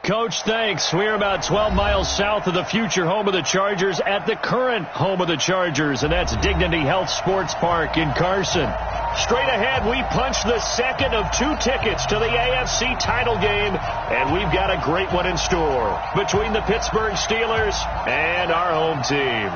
Coach. Thanks. We're about 12 miles south of the future home of the Chargers at the current home of the Chargers, and that's Dignity Health Sports Park in Carson. Straight ahead, we punch the second of 2 tickets to the AFC title game, and we've got a great one in store between the Pittsburgh Steelers and our home team.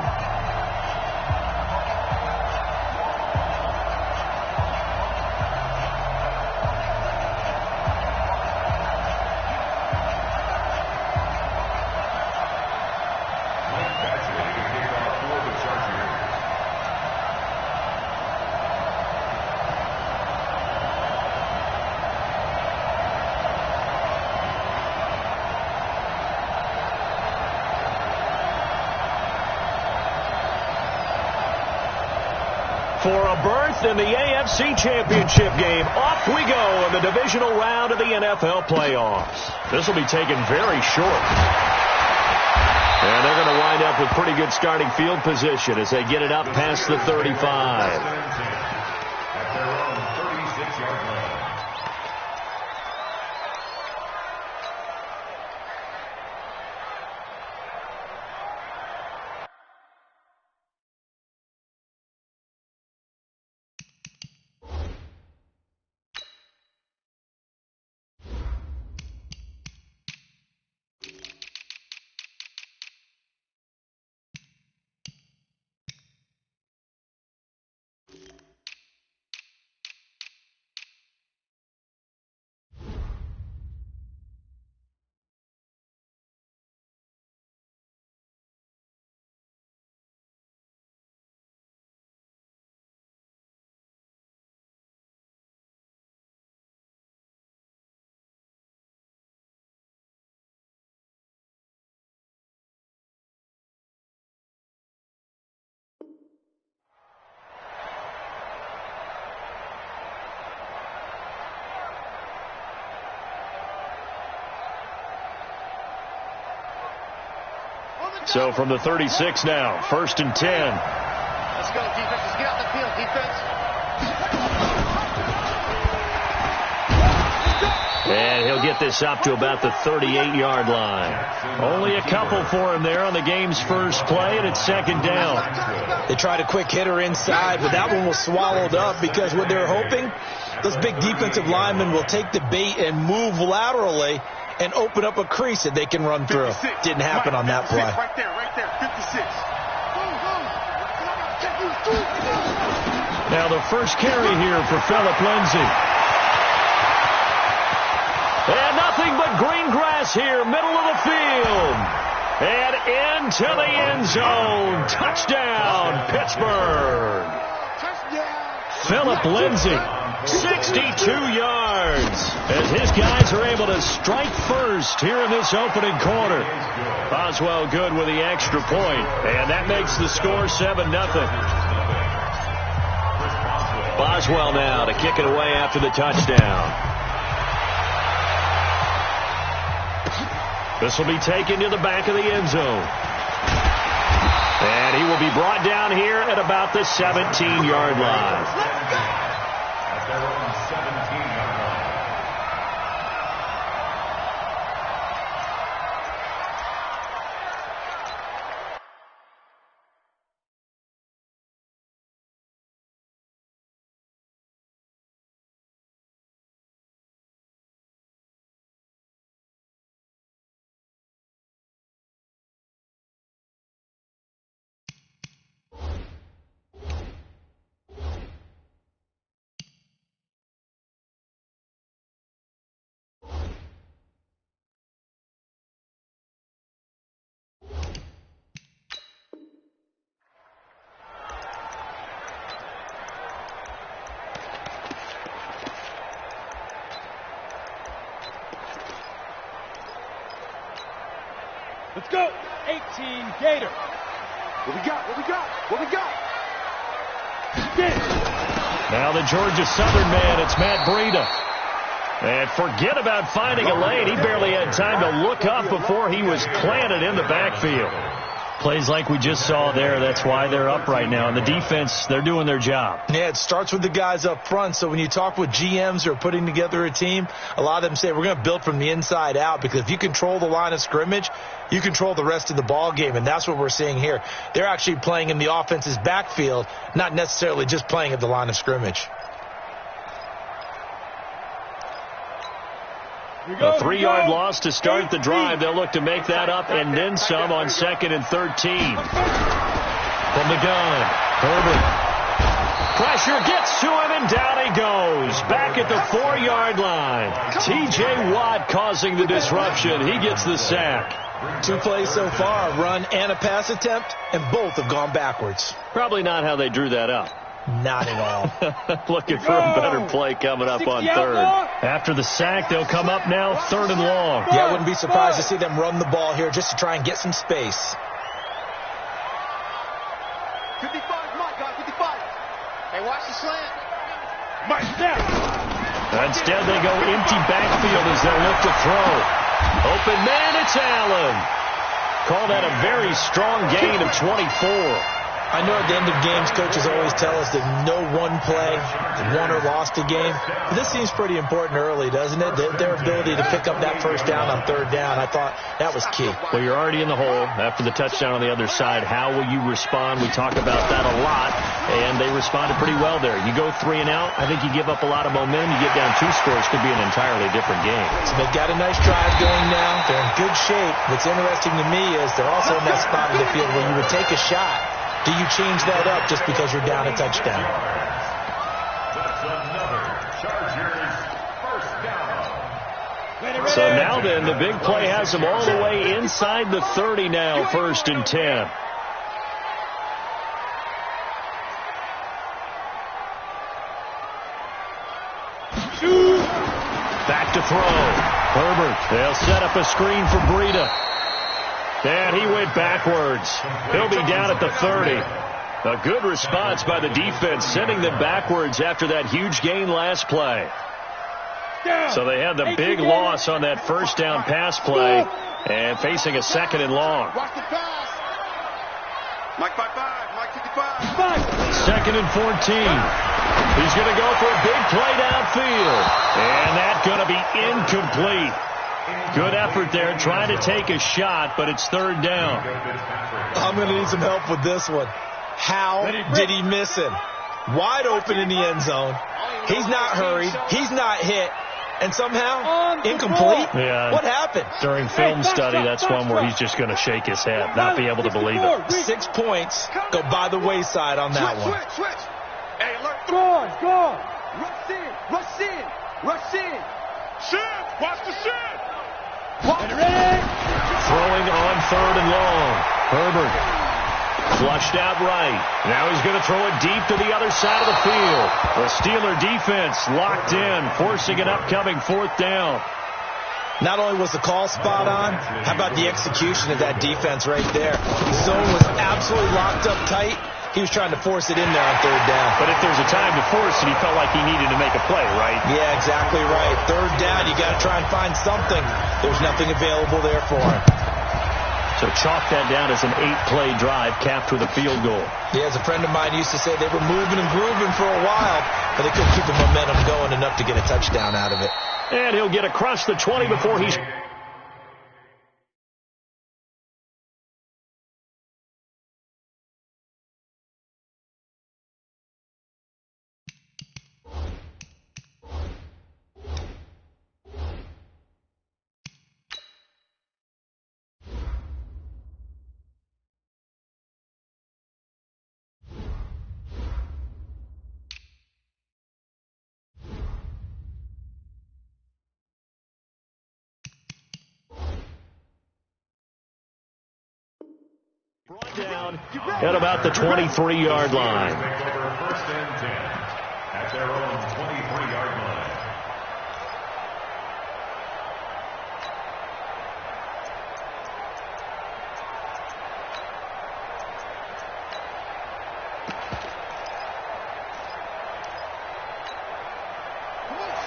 For a berth in the AFC Championship game, off we go in the divisional round of the NFL playoffs. This will be taken very short. And they're going to wind up with pretty good starting field position as they get it up past the 35. At their own 36-yard line. So from the 36 now, 1st and 10. Let's go, defense. Let's get out the field, defense. And he'll get this up to about the 38-yard line. Only a couple for him there on the game's first play, and it's 2nd down. They tried a quick hitter inside, but that one was swallowed up because what they're hoping, those big defensive linemen will take the bait and move laterally and open up a crease that they can run through. Didn't happen on that play. Right there, 56. Now the first carry here for Phillip Lindsay. And nothing but green grass here, middle of the field. And into the end zone. Touchdown, Pittsburgh. Phillip Lindsay, 62 yards. As his guys are able to strike first here in this opening quarter. Boswell good with the extra point. And that makes the score 7-0. Boswell now to kick it away after the touchdown. This will be taken to the back of the end zone. And he will be brought down here at about the 17-yard line. At their own 17-yard line. Let's go. 18 Gator. What we got? What we got? What we got? Now the Georgia Southern man, it's Matt Breida. And forget about finding a lane. He barely had time to look up before he was planted in the backfield. Plays like we just saw there. That's why they're up right now. And the defense, they're doing their job. Yeah, it starts with the guys up front. So when you talk with GMs who are putting together a team, a lot of them say we're going to build from the inside out, because if you control the line of scrimmage, you control the rest of the ball game, and that's what we're seeing here. They're actually playing in the offense's backfield, not necessarily just playing at the line of scrimmage. A 3-yard loss to start the drive. They'll look to make that up and then some on 2nd and 13. From the gun, Herbert. Pressure gets to him, and down he goes. Back at the 4-yard line. T.J. Watt causing the disruption. He gets the sack. 2 plays so far, a run and a pass attempt, and both have gone backwards. Probably not how they drew that up. Not at all. Looking for a better play coming up on 3rd. After the sack, they'll come up now 3rd and long. Yeah, I wouldn't be surprised to see them run the ball here just to try and get some space. 55, Mike, 55. Hey, watch the slant. Mike, snap. Instead, they go empty backfield as they'll look to throw. Open man, it's Allen. Call that a very strong gain of 24. I know at the end of games, coaches always tell us that no one play won or lost a game. But this seems pretty important early, doesn't it? Their ability to pick up that first down on 3rd down, I thought that was key. Well, you're already in the hole after the touchdown on the other side. How will you respond? We talk about that a lot, and they responded pretty well there. You go 3 and out, I think you give up a lot of momentum. You get down 2 scores, could be an entirely different game. So they've got a nice drive going now. They're in good shape. What's interesting to me is they're also in that spot of the field where you would take a shot. Do you change that up just because you're down a touchdown? So now then, the big play has them all the way inside the 30 now, 1st and 10. Back to throw. Herbert, they'll set up a screen for Breida. And he went backwards. He'll be down at the 30. A good response by the defense, sending them backwards after that huge gain last play. So they had the big loss on that 1st down pass play and facing a 2nd and long. Watch the pass. Mike 55, Mike 55. 2nd and 14. He's going to go for a big play downfield. And that's going to be incomplete. Good effort there, trying to take a shot, but it's 3rd down. I'm going to need some help with this one. How did he miss him? Wide open in the end zone. He's not hurried. He's not hit. And somehow, incomplete? Yeah. What happened? During film study, that's one where he's just going to shake his head, not be able to believe it. 6 points go by the wayside on that one. Switch. Hey, alert. Go on. Rush in. Shit. Watch the shit. Ready? Throwing on 3rd and long. Herbert flushed out right. Now he's going to throw it deep to the other side of the field. The Steeler defense locked in, forcing an upcoming 4th down. Not only was the call spot on, how about the execution of that defense right there? The zone was absolutely locked up tight. He was trying to force it in there on 3rd down. But if there's a time to force it, he felt like he needed to make a play, right? Yeah, exactly right. 3rd down, you got to try and find something. There's nothing available there for him. So chalk that down as an 8-play drive capped with a field goal. Yeah, as a friend of mine used to say, they were moving and grooving for a while, but they couldn't keep the momentum going enough to get a touchdown out of it. And he'll get across the 20 before he's... brought down at about the 23-yard line. First and 10 at their own 23-yard line.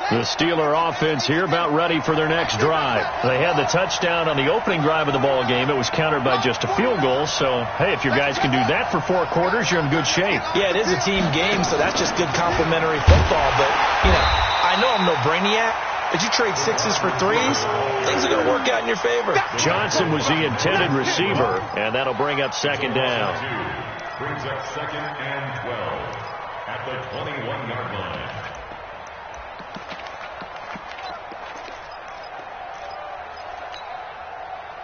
The Steeler offense here about ready for their next drive. They had the touchdown on the opening drive of the ball game. It was countered by just a field goal. So, hey, if your guys can do that for 4 quarters, you're in good shape. Yeah, it is a team game, so that's just good complimentary football. But, I know I'm no brainiac. But you trade 6s for 3s, things are going to work out in your favor. Johnson was the intended receiver, and that'll bring up second down. Brings up 2nd and 12 at the 21-yard line.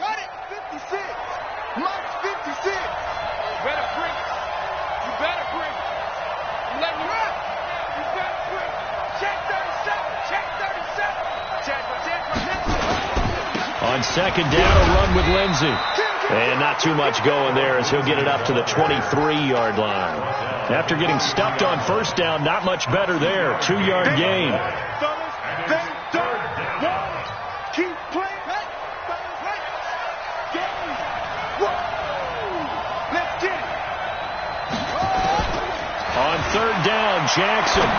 Got it, 56. Mike's 56. You better bring it. You better bring it. You let me run. You better bring it. Check 37. Check 37. Check. On second down, a run with Lindsey. And not too much going there as he'll get it up to the 23-yard line. After getting stuffed on first down, not much better there. 2-yard gain. Keep playing. Let's get it. On third down, Jackson.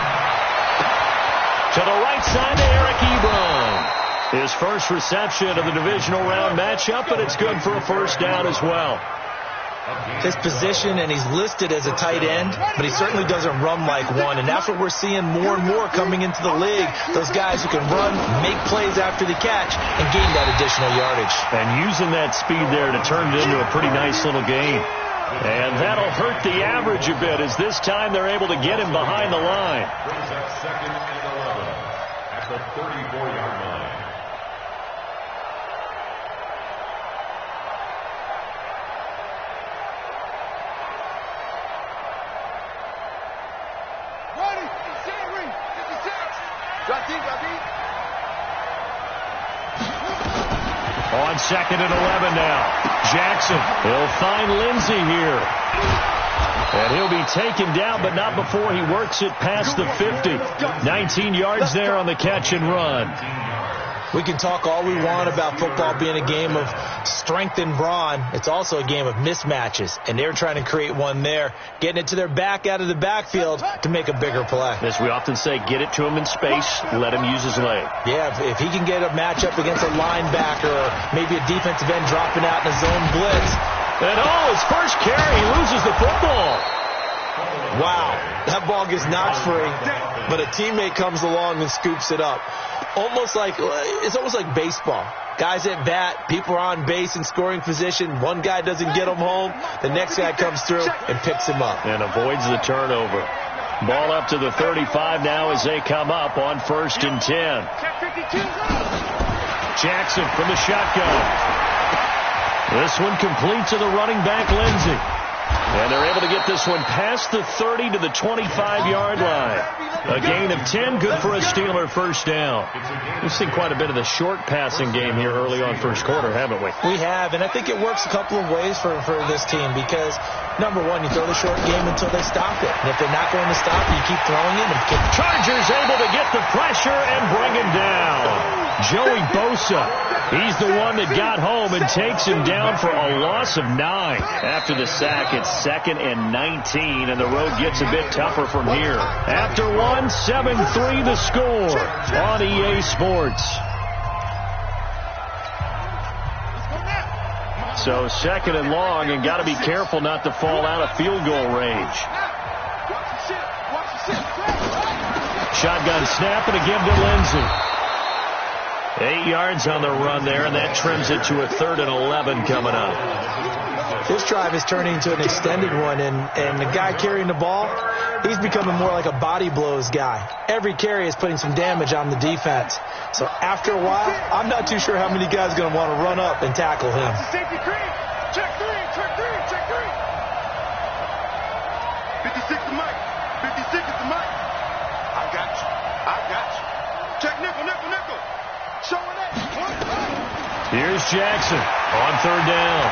To the right side to Eric Ebron. His first reception of the divisional round matchup, and it's good for a first down as well. His position, and he's listed as a tight end, but he certainly doesn't run like one, and that's what we're seeing more and more coming into the league. Those guys who can run, make plays after the catch, and gain that additional yardage. And using that speed there to turn it into a pretty nice little gain. And that'll hurt the average a bit as this time they're able to get him behind the line. Brings up 2nd and 11 at the 34-yard line. On 2nd and 11 now. Jackson, he'll find Lindsey here. And he'll be taken down, but not before he works it past the 50. 19 yards there on the catch and run. We can talk all we want about football being a game of strength and brawn. It's also a game of mismatches, and they're trying to create one there, getting it to their back out of the backfield to make a bigger play. As we often say, get it to him in space, let him use his leg. Yeah, if he can get a matchup against a linebacker or maybe a defensive end dropping out in a zone blitz. And his first carry, he loses the football. Wow, that ball gets knocked free, but a teammate comes along and scoops it up. It's almost like baseball. Guys at bat, people are on base in scoring position. One guy doesn't get him home. The next guy comes through and picks him up. And avoids the turnover. Ball up to the 35 now as they come up on 1st and 10. Jackson from the shotgun. This one complete to the running back, Lindsey. And they're able to get this one past the 30 to the 25-yard line. A gain of 10, good for a Steeler first down. We've seen quite a bit of the short passing game here early on first quarter, haven't we? We have, and I think it works a couple of ways for this team because, number one, you throw the short game until they stop it. And if they're not going to stop it, you keep throwing it. Chargers able to get the pressure and bring him down. Joey Bosa, he's the one that got home and takes him down for a loss of 9. After the sack, it's 2nd and 19, and the road gets a bit tougher from here. After 1, 7-3 the score on EA Sports. So 2nd and long, and got to be careful not to fall out of field goal range. Shotgun snap, and again to Lindsey. 8 yards on the run there, and that trims it to a 3rd and 11 coming up. This drive is turning into an extended one, and the guy carrying the ball, he's becoming more like a body blows guy. Every carry is putting some damage on the defense. So after a while, I'm not too sure how many guys are going to want to run up and tackle him. Safety green. Check 3. 56 to Mike. 56 is to Mike. I got you. Check nickel. Showing it. Here's Jackson on 3rd down.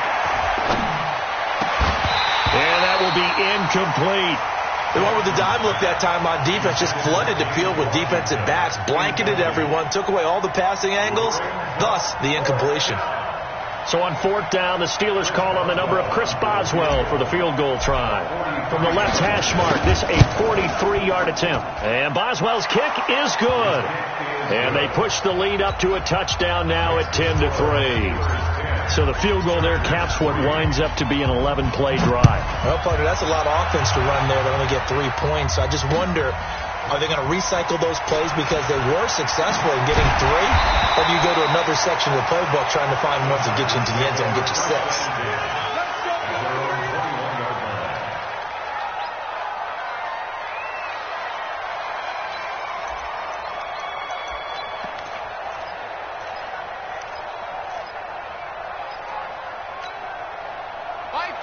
And that will be incomplete. The one with the dime look that time on defense just flooded the field with defensive backs, blanketed everyone, took away all the passing angles, thus the incompletion. So on 4th down, the Steelers call on the number of Chris Boswell for the field goal try. From the left hash mark, this a 43-yard attempt. And Boswell's kick is good. And they push the lead up to a touchdown now at 10-3. So the field goal there caps what winds up to be an 11-play drive. Well, partner, that's a lot of offense to run there to only get 3 points. So I just wonder, are they going to recycle those plays because they were successful in getting 3? Or do you go to another section of the playbook trying to find enough to get you into the end zone and get you 6?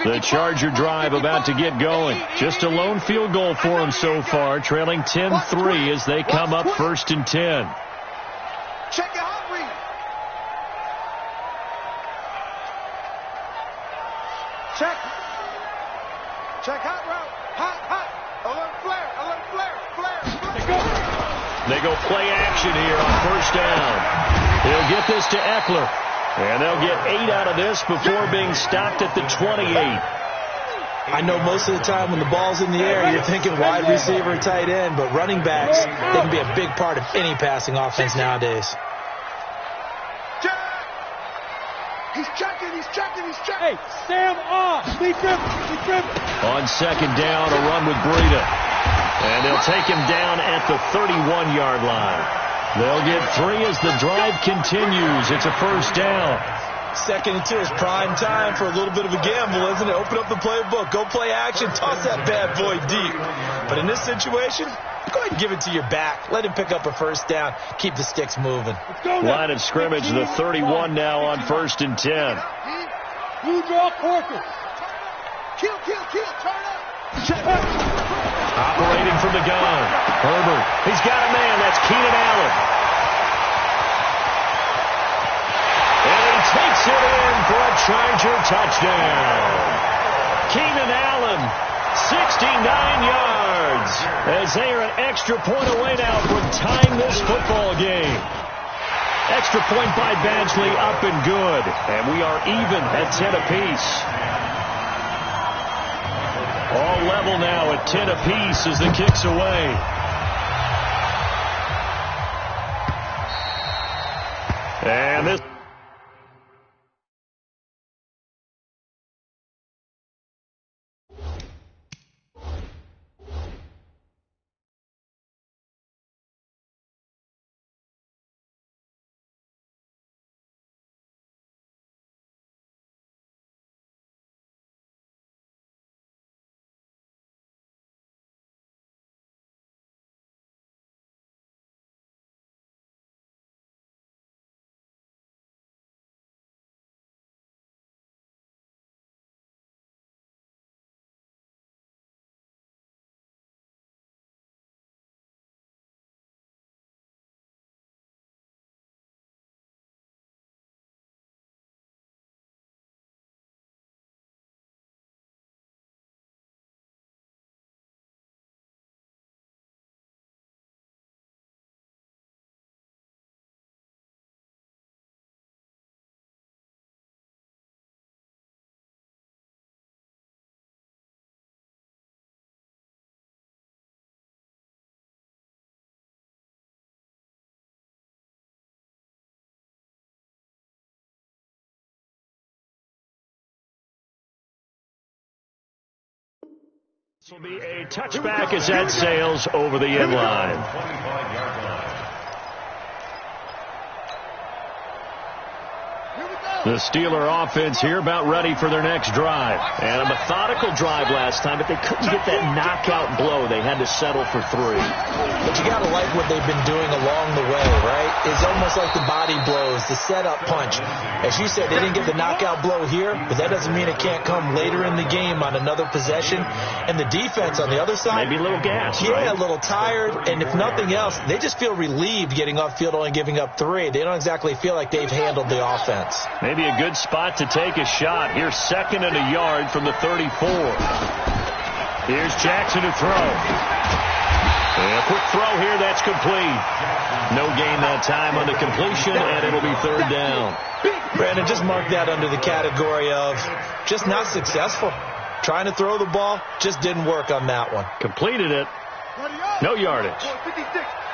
The Charger drive about to get going. Just a lone field goal for them so far, trailing 10-3 as they come up 1st and 10. Check your hot read. Check. Check hot route. Hot. Alert flare. They go play action here on 1st down. They'll get this to Eckler. And they'll get 8 out of this before being stopped at the 28. I know most of the time when the ball's in the air, you're thinking wide receiver, tight end, but running backs, they can be a big part of any passing offense nowadays. He's checking. Hey, stand off. Be driven. On 2nd down, a run with Breida. And they'll take him down at the 31-yard line. They'll get 3 as the drive continues. It's a 1st down. 2nd and 2 is prime time for a little bit of a gamble, isn't it? Open up the playbook, go play action, toss that bad boy deep. But in this situation, go ahead and give it to your back. Let him pick up a 1st down. Keep the sticks moving. Line of scrimmage, the 31 now on 1st and 10. You draw Corker. Kill. Turn up. Operating from the gun. Herbert. He's got a man. That's Keenan Allen. And he takes it in for a Charger touchdown. Keenan Allen, 69 yards. As they are an extra point away now from tying this football game. Extra point by Badgley up and good. And we are even at 10 apiece. All level now at 10 apiece as the kick's away. And this... This will be a touchback as that sails over the end line. The Steeler offense here about ready for their next drive. And a methodical drive last time, but they couldn't get that knockout blow. They had to settle for 3. But you got to like what they've been doing along the way, right? It's almost like the body blows, the setup punch. As you said, they didn't get the knockout blow here, but that doesn't mean it can't come later in the game on another possession. And the defense on the other side, maybe a little gassed, yeah, right? A little tired. And if nothing else, they just feel relieved getting off field only giving up 3. They don't exactly feel like they've handled the offense. Maybe a good spot to take a shot. Here's 2nd and a yard from the 34. Here's Jackson to throw. And A quick throw here, that's complete. No gain that time on the completion, and it'll be third down. Brandon, just mark that under the category of just not successful. Trying to throw the ball, just didn't work on that one. Completed it. No yardage.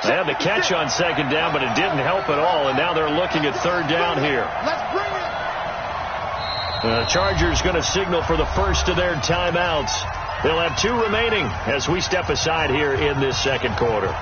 They had the catch on second down, but it didn't help at all, and now they're looking at third down here. The Chargers going to signal for the first of their timeouts. They'll have 2 remaining as we step aside here in this second quarter.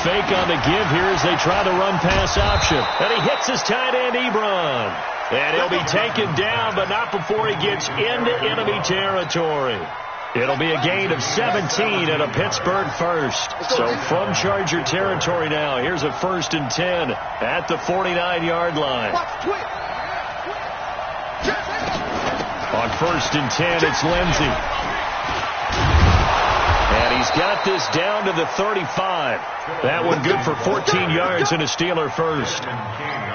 Fake on the give here as they try to run pass option. And he hits his tight end, Ebron. And he'll be taken down, but not before he gets into enemy territory. It'll be a gain of 17 and a Pittsburgh first. So from Charger territory now, here's a 1st and 10 at the 49-yard line. On 1st and 10, it's Lindsey. And he's got this down to the 35. That one good for 14 yards and a Steeler first.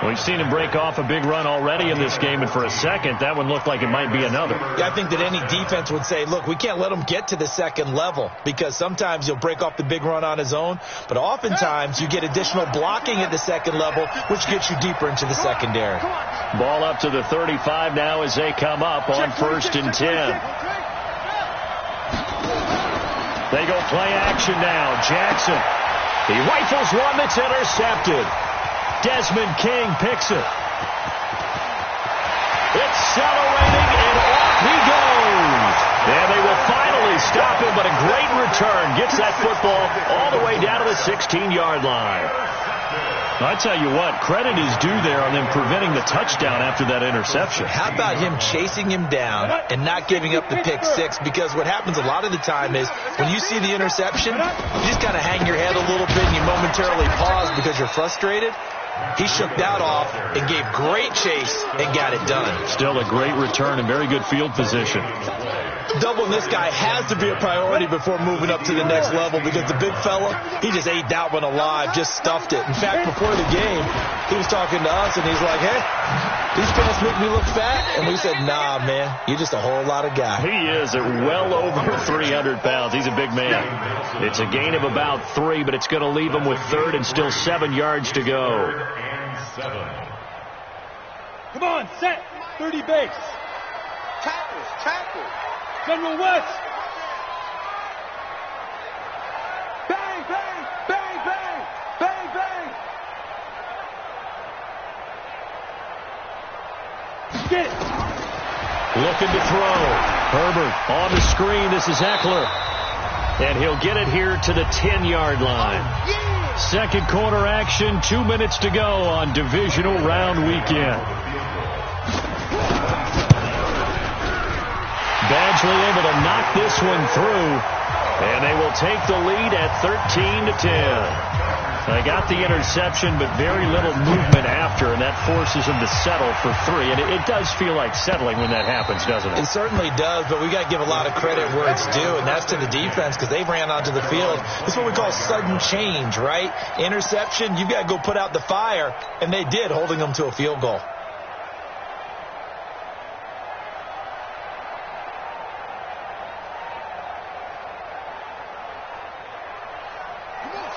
We've seen him break off a big run already in this game, and for a second, that one looked like it might be another. Yeah, I think that any defense would say, look, we can't let him get to the second level, because sometimes he'll break off the big run on his own, but oftentimes you get additional blocking at the second level, which gets you deeper into the secondary. Ball up to the 35 now as they come up on 1st and 10. They go play action now. Jackson. He rifles one that's intercepted. Desmond King picks it. Accelerating, and off he goes. And they will finally stop him, but a great return. Gets that football all the way down to the 16-yard line. I tell you what, credit is due there on them preventing the touchdown after that interception. How about him chasing him down and not giving up the pick six? Because what happens a lot of the time is when you see the interception, you just kind of hang your head a little bit and you momentarily pause because you're frustrated. He shook that off and gave great chase and got it done. Still a great return and very good field position. Doubling this guy has to be a priority before moving up to the next level, because the big fella, he just ate that one alive, just stuffed it. In fact, before the game, he was talking to us, and he's like, hey, these pants make me look fat. And we said, nah, man, you're just a whole lot of guy. He is at well over 300 pounds. He's a big man. It's a gain of about 3, but it's going to leave him with third and still 7 yards to go. Come on, set. 30 base. Tackle. General West. Bang, bang, bang, bang, bang, bang. Get. Looking to throw. Herbert on the screen. This is Eckler. And he'll get it here to the 10-yard line. Second quarter action, 2 minutes to go on divisional round weekend. Badgley able to knock this one through, and they will take the lead at 13-10. They got the interception, but very little movement after, and that forces them to settle for 3. And it does feel like settling when that happens, doesn't it? It certainly does, but we got to give a lot of credit where it's due, and that's to the defense, because they ran onto the field. This is what we call sudden change, right? Interception, you've got to go put out the fire, and they did, holding them to a field goal.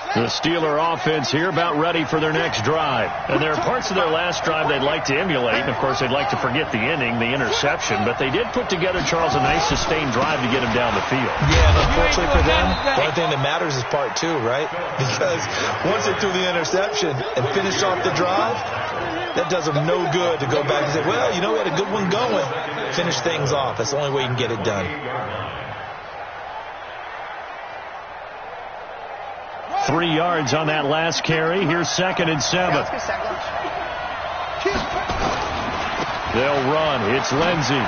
The Steeler offense here about ready for their next drive. And there are parts of their last drive they'd like to emulate. And, of course, they'd like to forget the inning, the interception. But they did put together, Charles, a nice sustained drive to get him down the field. Yeah, and unfortunately for them, the only thing that matters is part 2, right? Because once they threw the interception and finished off the drive, that does them no good to go back and say, well, you know, we had a good one going. Finish things off. That's the only way you can get it done. 3 yards on that last carry. Here's 2nd and 7. They'll run. It's Lindsey.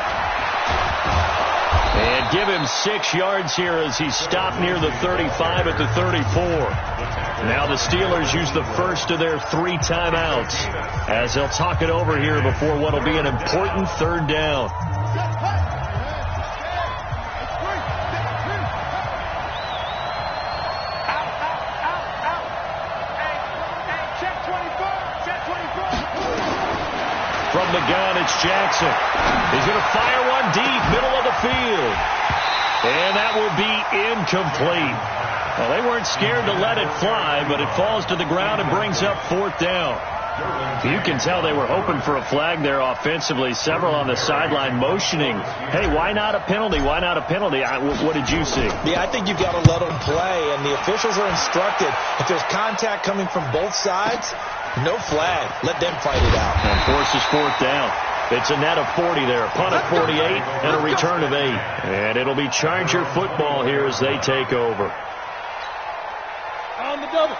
And give him 6 yards here as he stopped near the 35 at the 34. Now the Steelers use the first of their 3 timeouts as they'll talk it over here before what will be an important third down. from the gun, it's Jackson. He's going to fire one deep, middle of the field. And that will be incomplete. Well, they weren't scared to let it fly, but it falls to the ground and brings up 4th down. You can tell they were hoping for a flag there offensively. Several on the sideline motioning, hey, why not a penalty? Why not a penalty? What did you see? Yeah, I think you've got to let them play, and the officials are instructed. If there's contact coming from both sides, no flag. Let them fight it out. And forces 4th down. It's a net of 40 there. Punt of 48 and a return of 8. And it'll be Charger football here as they take over.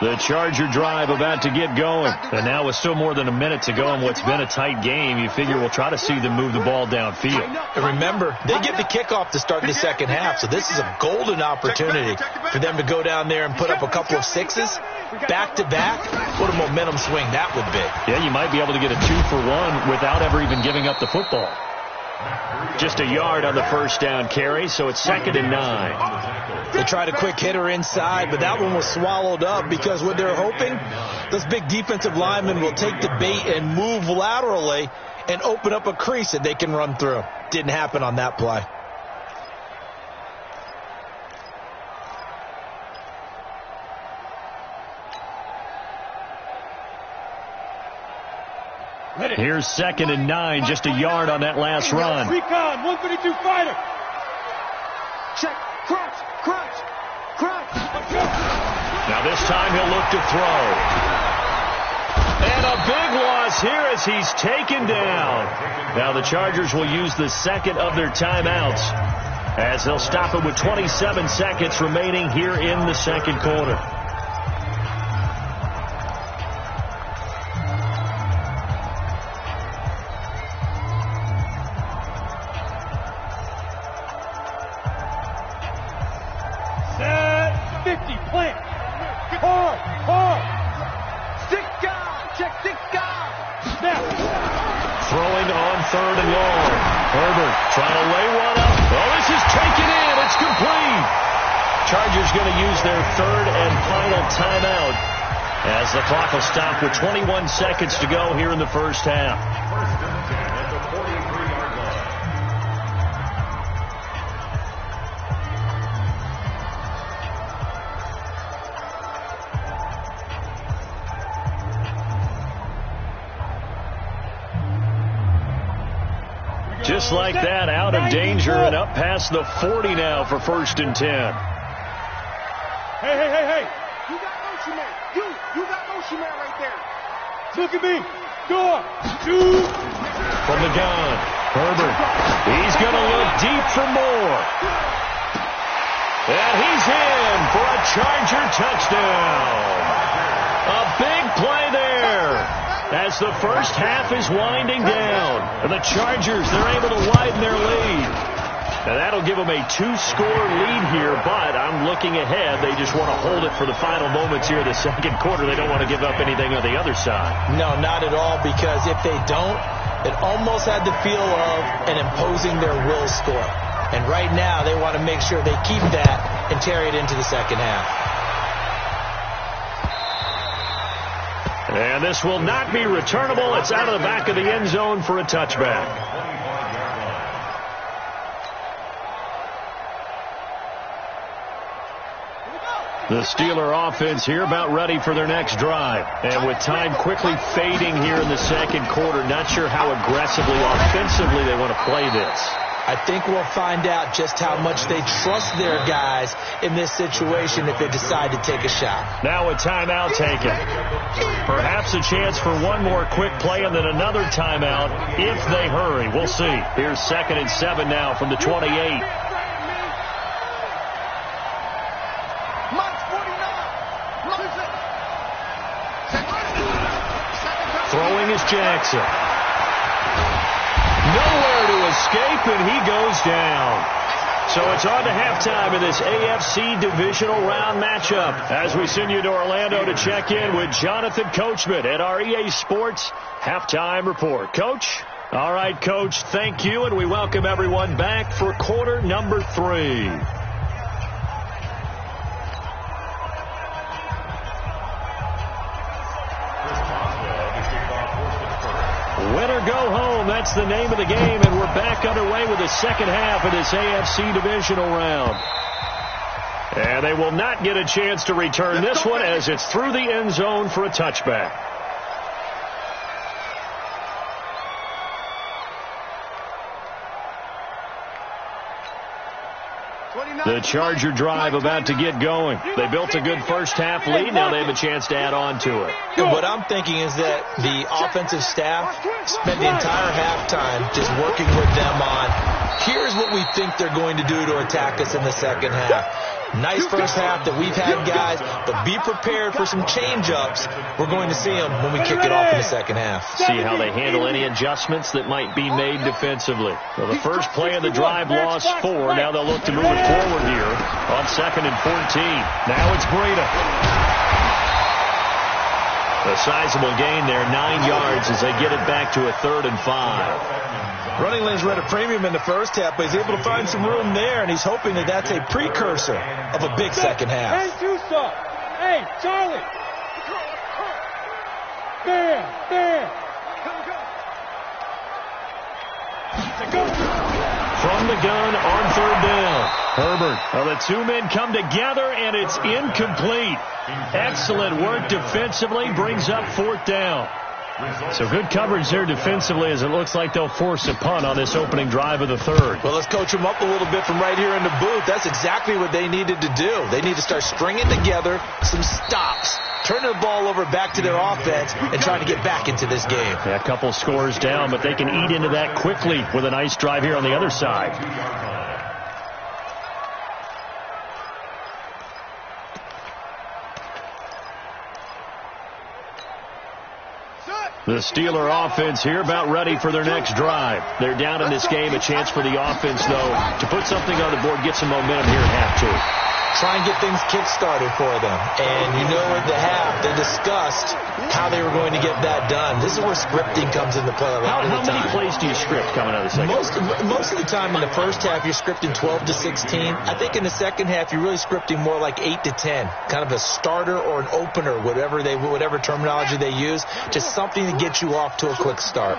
The Charger drive about to get going. And now with still more than a minute to go in what's been a tight game, you figure we'll try to see them move the ball downfield. And remember, they get the kickoff to start the second half, so this is a golden opportunity for them to go down there and put up a couple of sixes back-to-back. What a momentum swing that would be. Yeah, you might be able to get a 2-for-1 without ever even giving up the football. Just a yard on the first down carry, so it's 2nd and 9. They tried a quick hitter inside, but that one was swallowed up because what they're hoping, those big defensive linemen will take the bait and move laterally and open up a crease that they can run through. Didn't happen on that play. Here's 2nd and 9, just a yard on that last run. Recon, 132 fighter. Check, crunch. Now this time he'll look to throw. And a big loss here as he's taken down. Now the Chargers will use the second of their timeouts as they'll stop it with 27 seconds remaining here in the second quarter. Throwing on 3rd and long. Herbert trying to lay one up. Oh, this is taken in. It's complete. Chargers going to use their 3rd and final timeout as the clock will stop with 21 seconds to go here in the first half. Just like that, out of danger and up past the 40 now for 1st and 10. Hey. You got motion man. You got motion man right there. Look at me. Door. 2. From the gun, Herbert. He's going to look deep for more. And he's in for a Charger touchdown. A big play there. As the first half is winding down. And the Chargers, they're able to widen their lead. And that'll give them a 2-score lead here, but I'm looking ahead. They just want to hold it for the final moments here of the second quarter. They don't want to give up anything on the other side. No, not at all, because if they don't, it almost had the feel of an imposing their will score. And right now, they want to make sure they keep that and carry it into the second half. And this will not be returnable. It's out of the back of the end zone for a touchback. The Steeler offense here about ready for their next drive. And with time quickly fading here in the second quarter, not sure how aggressively, offensively they want to play this. I think we'll find out just how much they trust their guys in this situation if they decide to take a shot. Now a timeout taken. Perhaps a chance for one more quick play and then another timeout if they hurry. We'll see. Here's 2nd and 7 now from the 28. Throwing is Jackson. Nowhere to escape, and he goes down. So it's on to halftime in this AFC divisional round matchup as we send you to Orlando to check in with Jonathan Coachman at our EA Sports Halftime Report. Coach? All right, Coach, thank you, and we welcome everyone back for quarter number 3. Winner go home. home. That's the name of the game, and we're back underway with the second half of this AFC divisional round. And they will not get a chance to return this one as it's through the end zone for a touchback. The Charger drive about to get going. They built a good first-half lead. Now they have a chance to add on to it. And what I'm thinking is that the offensive staff spent the entire halftime just working with them on, here's what we think they're going to do to attack us in the second half. Nice first half that we've had, guys, but be prepared for some change-ups. We're going to see them when we kick it off in the second half. See how they handle any adjustments that might be made defensively. Well, the first play of the drive lost 4. Now they'll look to move it forward here on 2nd and 14. Now it's Breida. A sizable gain there, 9 yards as they get it back to a 3rd and 5. Running lanes were at a premium in the first half, but he's able to find some room there, and he's hoping that that's a precursor of a big second half. Hey, Tusa. Hey, Charlie. There. From the gun on 3rd down. Herbert. Well, the two men come together, and it's incomplete. Excellent work defensively. Brings up 4th down. So good coverage there defensively as it looks like they'll force a punt on this opening drive of the 3rd. Well, let's coach them up a little bit from right here in the booth. That's exactly what they needed to do. They need to start stringing together some stops, turn the ball over back to their offense, and trying to get back into this game. Yeah, a couple scores down, but they can eat into that quickly with a nice drive here on the other side. The Steeler offense here about ready for their next drive. They're down in this game. A chance for the offense, though, to put something on the board, get some momentum here at half 2. Try and get things kick-started for them. And you know at the half, they discussed how they were going to get that done. This is where scripting comes into play a lot of the time. How many plays do you script coming out of the second half? Most of the time in the first half, you're scripting 12 to 16. I think in the second half, you're really scripting more like 8 to 10. Kind of a starter or an opener, whatever terminology they use. Just something to get you off to a quick start.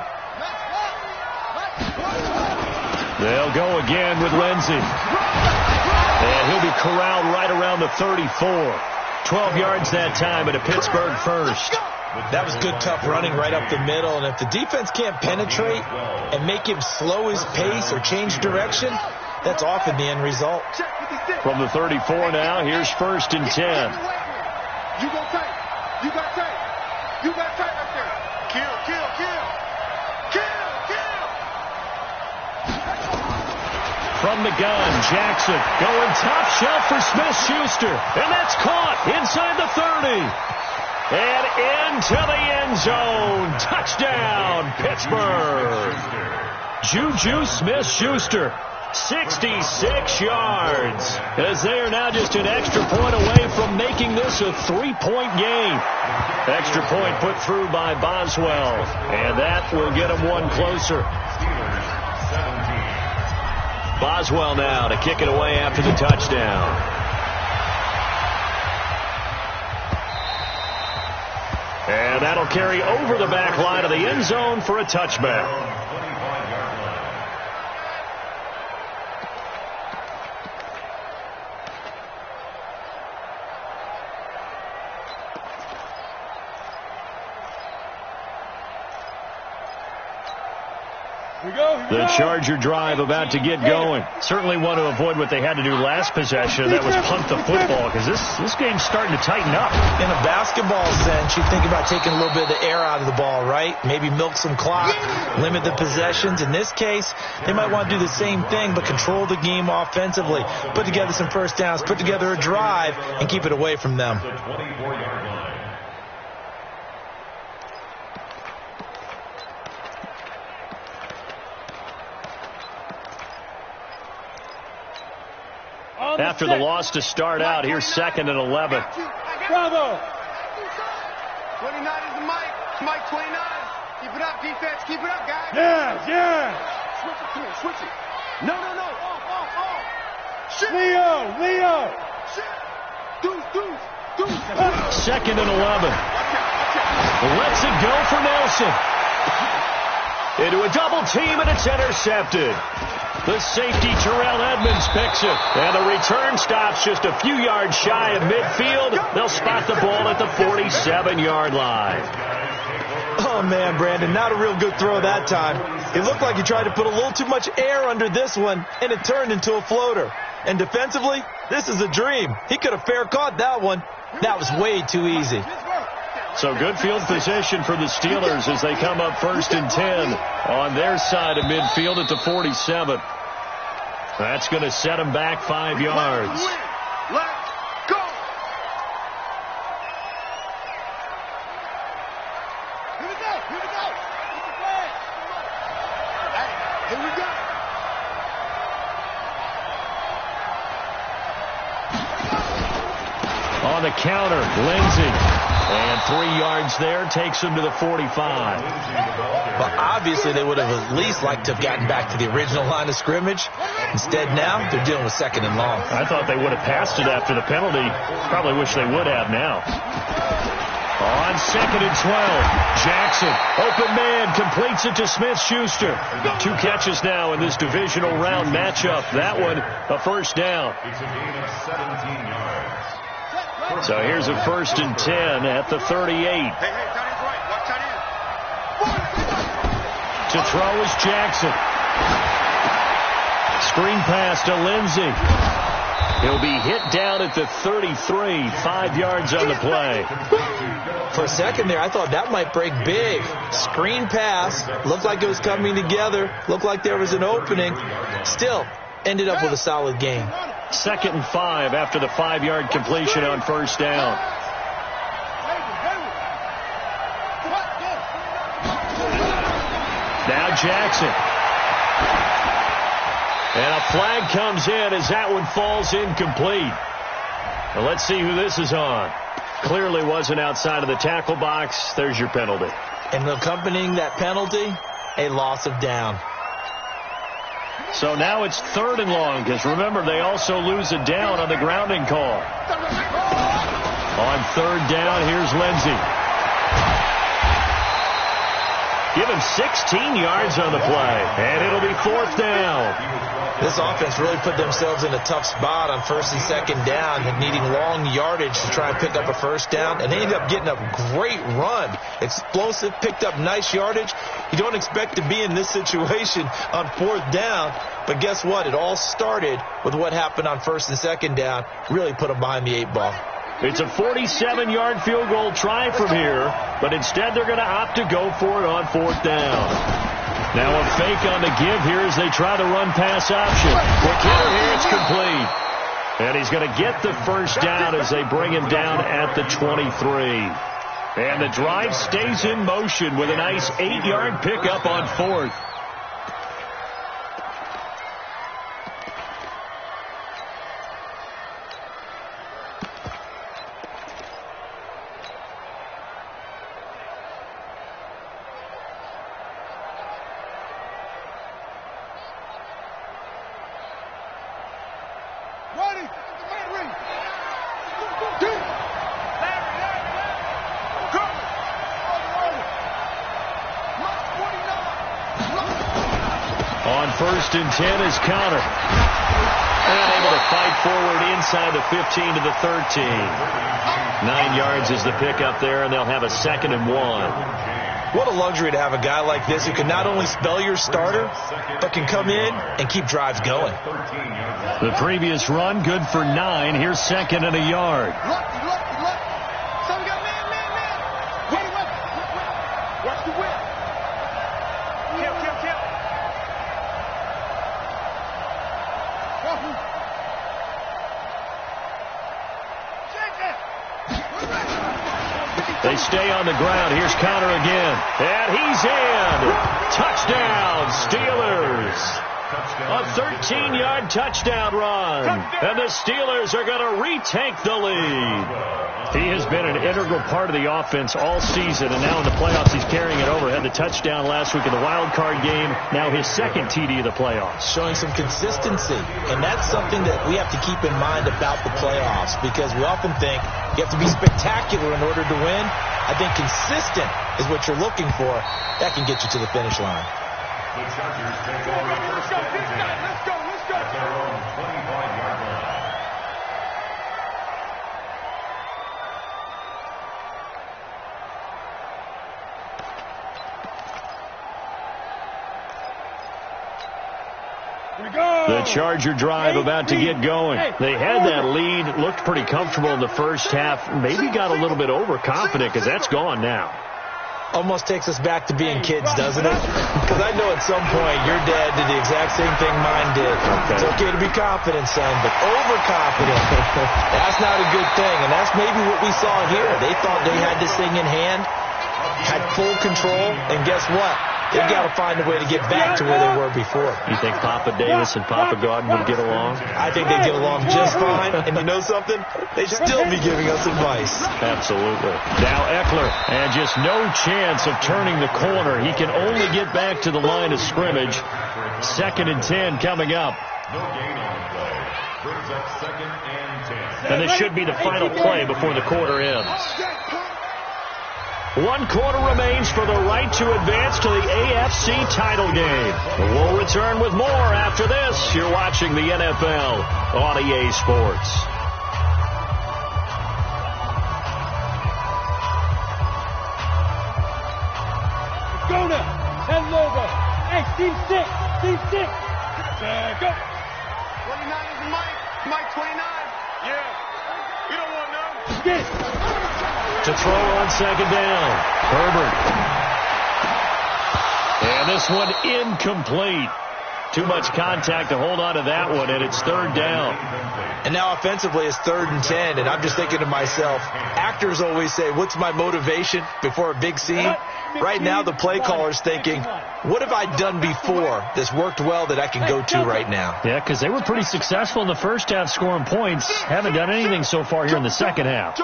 They'll go again with Lindsey. And he'll be corralled right around the 34. 12 yards that time at a Pittsburgh first. That was good, tough running right up the middle. And if the defense can't penetrate and make him slow his pace or change direction, that's often the end result. From the 34 now, here's 1st and 10. You go tight. You got tight. You got tight up there. Kill. From the gun, Jackson going top shelf for Smith-Schuster. And that's caught inside the 30. And into the end zone. Touchdown, Pittsburgh. Juju Smith-Schuster, 66 yards. As they are now just an extra point away from making this a 3-point game. Extra point put through by Boswell. And that will get them one closer. Boswell now to kick it away after the touchdown. And that'll carry over the back line of the end zone for a touchback. The Charger drive about to get going. Certainly want to avoid what they had to do last possession. That was punt the football, because this game's starting to tighten up. In a basketball sense, you think about taking a little bit of the air out of the ball, right? Maybe milk some clock, limit the possessions. In this case, they might want to do the same thing, but control the game offensively. Put together some first downs, put together a drive, and keep it away from them. After the loss to start out, here's 2nd and 11. Bravo. 29 is the mic. Mike 29. Keep it up, defense. Keep it up, guys. Yeah. Switch it. Come here. Switch it. No. Off. Shit. Leo. Shit. Deuce. 2nd and 11. Lets it go for Nelson. into a double team, and it's intercepted. The safety, Terrell Edmonds, picks it. And the return stops just a few yards shy of midfield. They'll spot the ball at the 47-yard line. Oh, man, Brandon, not a real good throw that time. It looked like he tried to put a little too much air under this one, and it turned into a floater. And defensively, this is a dream. He could have fair caught that one. That was way too easy. So good field position for the Steelers as they come up 1st and 10 on their side of midfield at the 47. That's going to set them back 5 yards. Let's go. Here we go. Here we go. Here we go. On the counter, Lindsey. And 3 yards there takes him to the 45. Well, obviously they would have at least liked to have gotten back to the original line of scrimmage. Instead now, they're dealing with 2nd and long. I thought they would have passed it after the penalty. Probably wish they would have now. On 2nd and 12, Jackson, open man, completes it to Smith-Schuster. 2 catches now in this divisional round matchup. That one, a first down. It's a gain of 17 yards. So here's a 1st and 10 at the 38. Hey, tight end's right. Watch tight end. To throw is Jackson. Screen pass to Lindsey. He'll be hit down at the 33, 5 yards on the play. For a second there, I thought that might break big. Screen pass. Looked like it was coming together. Looked like there was an opening. Still, ended up with a solid gain. 2nd and 5 after the 5-yard completion on 1st down. Now Jackson. And a flag comes in as that one falls incomplete. Well, let's see who this is on. Clearly wasn't outside of the tackle box. There's your penalty. And accompanying that penalty, a loss of down. So now it's 3rd and long, because remember, they also lose a down on the grounding call. On 3rd down, here's Lindsey. Give him 16 yards on the play, and it'll be 4th down. This offense really put themselves in a tough spot on 1st and 2nd down, needing long yardage to try and pick up a 1st down, and they ended up getting a great run. Explosive, picked up nice yardage. You don't expect to be in this situation on 4th down, but guess what? It all started with what happened on 1st and 2nd down. Really put them behind the 8 ball. It's a 47-yard field goal try from here, but instead they're going to opt to go for it on 4th down. Now a fake on the give here as they try the run-pass option. Quick hitter here, it's complete. And he's going to get the 1st down as they bring him down at the 23. And the drive stays in motion with a nice 8-yard pickup on 4th. On 1st and 10 is Connor. And able to fight forward inside the 15 to the 13. 9 yards is the pickup there, and they'll have a 2nd and 1. What a luxury to have a guy like this who can not only spell your starter, but can come in and keep drives going. The previous run, good for 9. Here's 2nd and a yard. Watch the whip. Kill. They stay on the ground. Here's Connor again. And he's in. Touchdown, Steelers. A 13-yard touchdown run. And the Steelers are going to retake the lead. He has been an integral part of the offense all season, and now in the playoffs he's carrying it over. Had the touchdown last week in the wild card game. Now his 2nd TD of the playoffs. Showing some consistency, and that's something that we have to keep in mind about the playoffs, because we often think you have to be spectacular in order to win. I think consistent is what you're looking for. That can get you to the finish line. The Chargers take over first down and 10. Let's go. At their own 25-yard line. The Charger drive about to get going. They had that lead, looked pretty comfortable in the first half, maybe got a little bit overconfident because that's gone now. Almost takes us back to being kids, doesn't it? Because I know at some point your dad did the exact same thing mine did. Okay. It's okay to be confident, son, but overconfident, that's not a good thing. And that's maybe what we saw here. They thought they had this thing in hand, had full control, and guess what? They've got to find a way to get back to where they were before. You think Papa Davis and Papa Gordon would get along? I think they get along just fine. And you know something? They'd still be giving us advice. Absolutely. Now Eckler, and just no chance of turning the corner. He can only get back to the line of scrimmage. 2nd and 10 coming up. No gain on the play. Brings up 2nd and 10. And this should be the final play before the quarter ends. 1 quarter remains for the right to advance to the AFC title game. We'll return with more after this. You're watching the NFL on EA Sports. Let's go now. That logo. Hey, Steve 6. Go. 29 is Mike. Mike 29. Yeah. You don't want to know. Get it. To throw on 2nd down. Herbert. And this one incomplete. Too much contact to hold on to that one, and it's 3rd down. And now offensively it's 3rd and 10, and I'm just thinking to myself, actors always say, what's my motivation before a big scene? Right now the play caller's thinking, what have I done before that's worked well that I can go to right now? Yeah, because they were pretty successful in the first half scoring points. Haven't done anything so far here in the second half.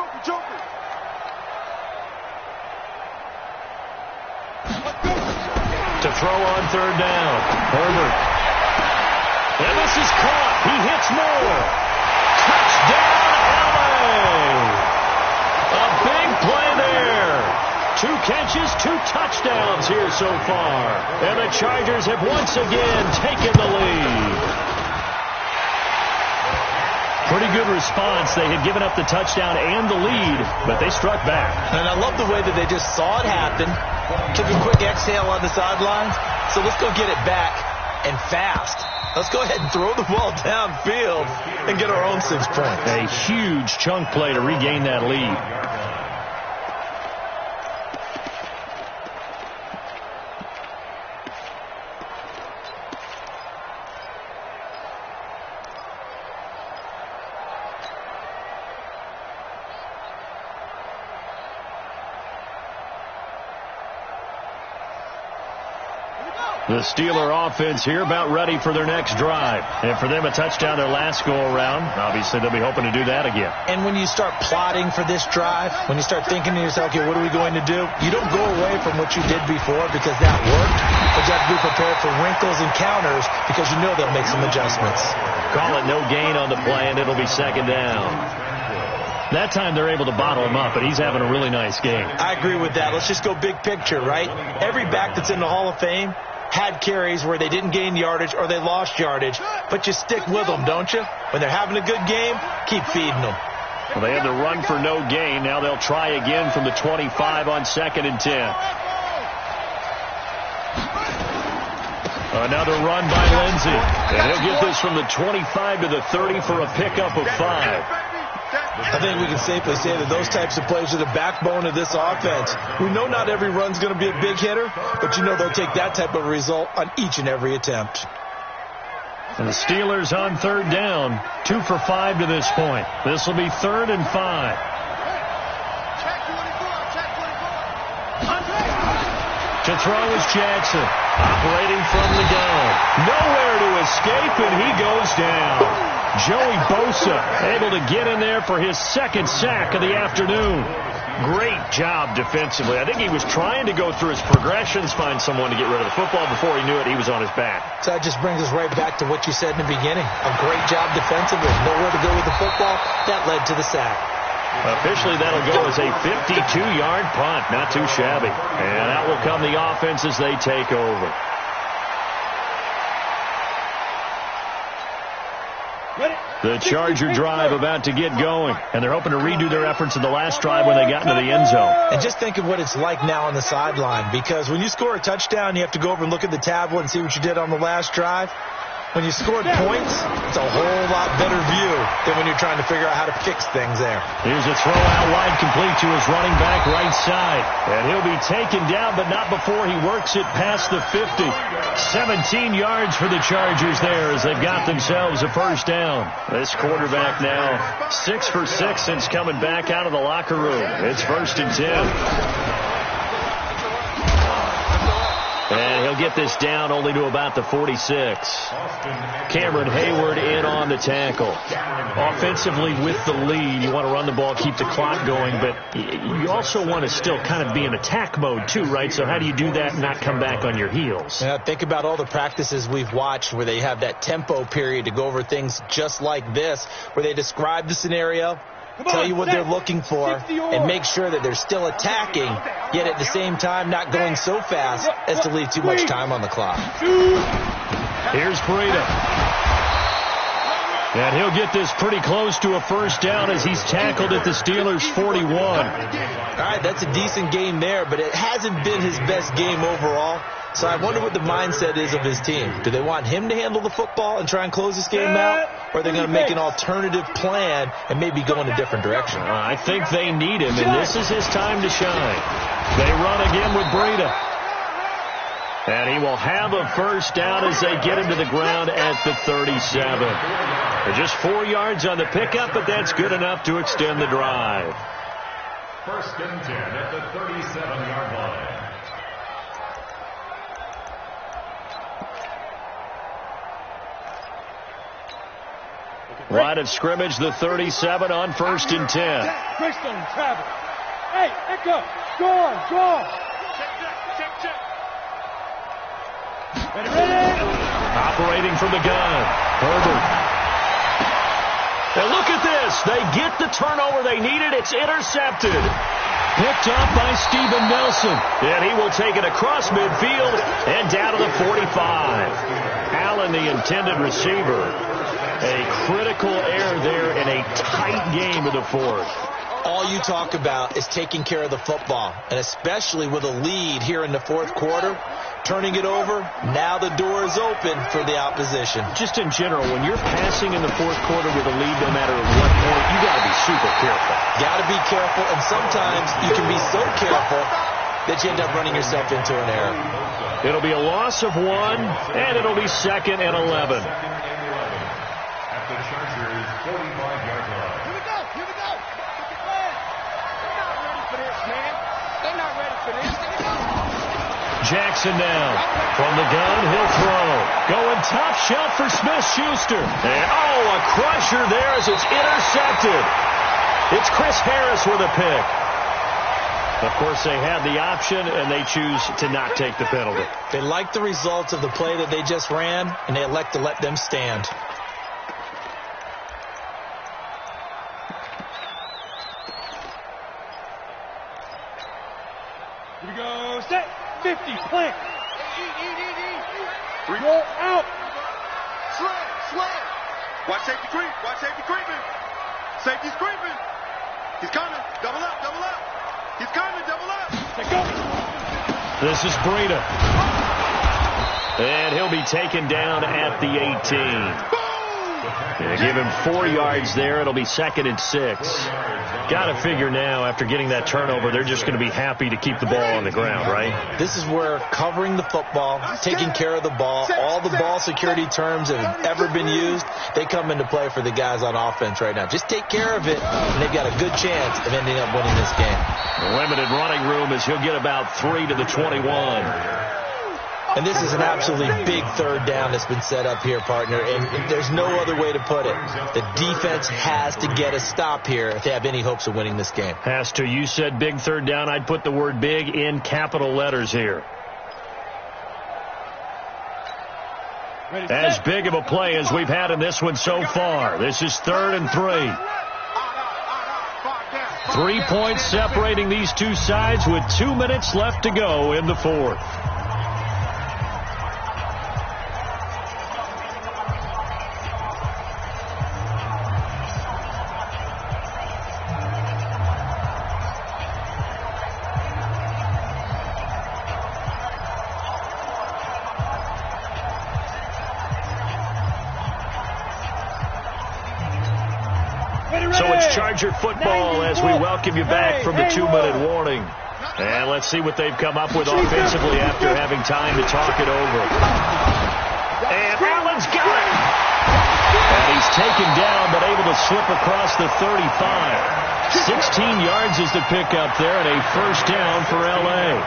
To throw on 3rd down. Herbert. And this is caught. He hits more. Touchdown, LA! A big play there. 2 catches, 2 touchdowns here so far. And the Chargers have once again taken the lead. Pretty good response. They had given up the touchdown and the lead, but they struck back. And I love the way that they just saw it happen, took a quick exhale on the sidelines. So let's go get it back and fast. Let's go ahead and throw the ball downfield and get our own 6 points. A huge chunk play to regain that lead. The Steeler offense here about ready for their next drive. And for them, a touchdown their last go-around. Obviously, they'll be hoping to do that again. And when you start plotting for this drive, when you start thinking to yourself, okay, what are we going to do? You don't go away from what you did before because that worked. But you have to be prepared for wrinkles and counters because you know they'll make some adjustments. Call it no gain on the play, and it'll be 2nd down. That time they're able to bottle him up, and he's having a really nice game. I agree with that. Let's just go big picture, right? Every back that's in the Hall of Fame had carries where they didn't gain yardage or they lost yardage, but you stick with them, don't you? When they're having a good game, keep feeding them. Well, they had to run for no gain. Now they'll try again from the 25 on 2nd and 10. Another run by Lindsey. And he'll get this from the 25 to the 30 for a pickup of 5. I think we can safely say that those types of plays are the backbone of this offense. We know not every run's going to be a big hitter, but you know they'll take that type of result on each and every attempt. And the Steelers on 3rd down, 2 for 5 to this point. This will be 3rd and 5. To throw is Jackson, operating from the gun. Nowhere to escape, and he goes down. Joey Bosa able to get in there for his 2nd sack of the afternoon. Great job defensively. I think he was trying to go through his progressions, find someone to get rid of the football. Before he knew it, he was on his back. So that just brings us right back to what you said in the beginning. A great job defensively. Nowhere to go with the football. That led to the sack. Officially, that'll go as a 52-yard punt. Not too shabby. And out will come the offense as they take over. The Charger drive about to get going, and they're hoping to redo their efforts in the last drive when they got into the end zone. And just think of what it's like now on the sideline, because when you score a touchdown, you have to go over and look at the tablet and see what you did on the last drive. When you scored points, it's a whole lot better view than when you're trying to figure out how to fix things there. Here's a throw out wide, complete to his running back right side. And he'll be taken down, but not before he works it past the 50. 17 yards for the Chargers there as they've got themselves a first down. This quarterback now 6 for 6 since coming back out of the locker room. It's 1st and 10. And he'll get this down only to about the 46. Cameron Hayward in on the tackle. Offensively with the lead, you want to run the ball, keep the clock going, but you also want to still kind of be in attack mode too, right? So how do you do that and not come back on your heels? Yeah, think about all the practices we've watched where they have that tempo period to go over things just like this, where they describe the scenario, tell you what they're looking for, and make sure that they're still attacking, yet at the same time not going so fast as to leave too much time on the clock. Here's Breida. And he'll get this pretty close to a first down as he's tackled at the Steelers' 41. All right, that's a decent game there, but it hasn't been his best game overall. So I wonder what the mindset is of his team. Do they want him to handle the football and try and close this game out? Or are they going to make an alternative plan and maybe go in a different direction? I think they need him, and this is his time to shine. They run again with Breida. And he will have a first down as they get him to the ground at the 37. They're just 4 yards on the pickup, but that's good enough to extend the drive. 1st and 10 at the 37-yard line. Line of scrimmage, the 37 on 1st and 10. Chris don't travel. Hey, Echo, go on. Check. Ready. Operating from the gun, Herbert. And look at this. They get the turnover they needed. It's intercepted. Picked up by Steven Nelson. And he will take it across midfield and down to the 45. Allen, the intended receiver. A critical error there in a tight game of the 4th. All you talk about is taking care of the football, and especially with a lead here in the 4th quarter, turning it over, now the door is open for the opposition. Just in general, when you're passing in the 4th quarter with a lead, no matter at what point, you got to be super careful. Got to be careful, and sometimes you can be so careful that you end up running yourself into an error. It'll be a loss of 1, and it'll be 2nd and 11. The Chargers' 45-yard line. Here we go. They're not ready for this, man. They're not ready for this. Jackson now. From the gun, he'll throw. Going top shelf for Smith-Schuster. And, a crusher there as it's intercepted. It's Chris Harris with a pick. Of course, they had the option, and they choose to not take the penalty. They like the results of the play that they just ran, and they elect to let them stand. Here we go. Set. 50. Plant. Roll out. Slam. Watch safety creeping. Safety's creeping. He's coming. Double up. He's coming. Double up. Let's go. This is Breida. And he'll be taken down at the 18. Give him 4 yards there. It'll be 2nd and 6. Got to figure now, after getting that turnover, they're just going to be happy to keep the ball on the ground, right? This is where covering the football, taking care of the ball, all the ball security terms that have ever been used, they come into play for the guys on offense right now. Just take care of it, and they've got a good chance of ending up winning this game. Limited running room as he'll get about 3 to the 21. And this is an absolutely big 3rd down that's been set up here, partner, and there's no other way to put it. The defense has to get a stop here if they have any hopes of winning this game. Has to. You said big 3rd down. I'd put the word big in capital letters here. As big of a play as we've had in this one so far. This is 3rd and 3. 3 points separating these two sides with 2 minutes left to go in the 4th. It's Charger football as we welcome you back from the 2-minute warning. And let's see what they've come up with offensively after having time to talk it over. And Allen's got it. And he's taken down, but able to slip across the 35. 16 yards is the pickup there, and a first down for L.A.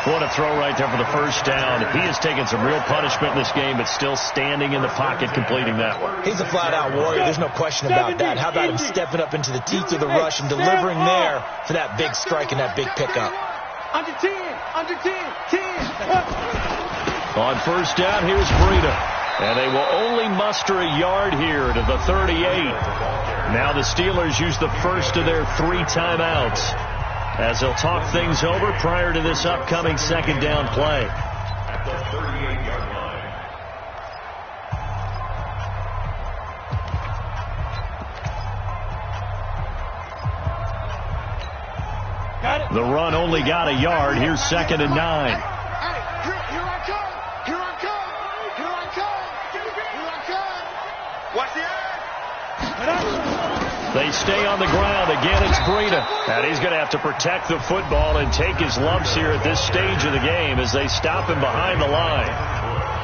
What a throw right there for the first down. He has taken some real punishment in this game, but still standing in the pocket completing that one. He's a flat-out warrior. There's no question about that. How about him stepping up into the teeth of the rush and delivering there for that big strike and that big pickup? Under 10, under 10, 10. On first down, here's Breida. And they will only muster a yard here to the 38. Now the Steelers use the first of their 3 timeouts as they'll talk things over prior to this upcoming second down play. At the 38-yard line. Got it. The run only got a yard. Here's 2nd and 9. Here I come. Here I come. Here I come. Here I come. Watch the eye. They stay on the ground. Again, it's Breida. And he's going to have to protect the football and take his lumps here at this stage of the game as they stop him behind the line.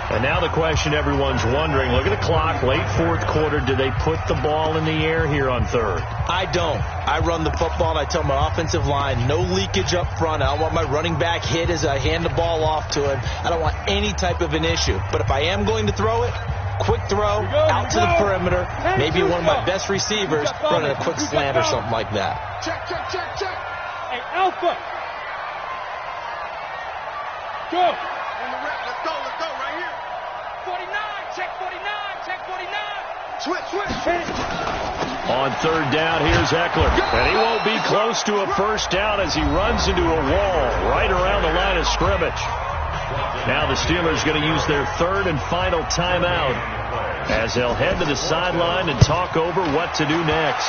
And now the question everyone's wondering, look at the clock, late 4th quarter, do they put the ball in the air here on 3rd? I don't. I run the football, and I tell my offensive line, no leakage up front. I don't want my running back hit as I hand the ball off to him. I don't want any type of an issue. But if I am going to throw it, quick throw, out to the perimeter, maybe one of my best receivers running a quick slant or something like that. Check. Hey, Alpha. Go. Let's go right here. 49, check 49. Switch. On 3rd down, here's Eckler. And he won't be close to a first down as he runs into a wall right around the line of scrimmage. Now the Steelers going to use their 3rd and final timeout as they'll head to the sideline and talk over what to do next.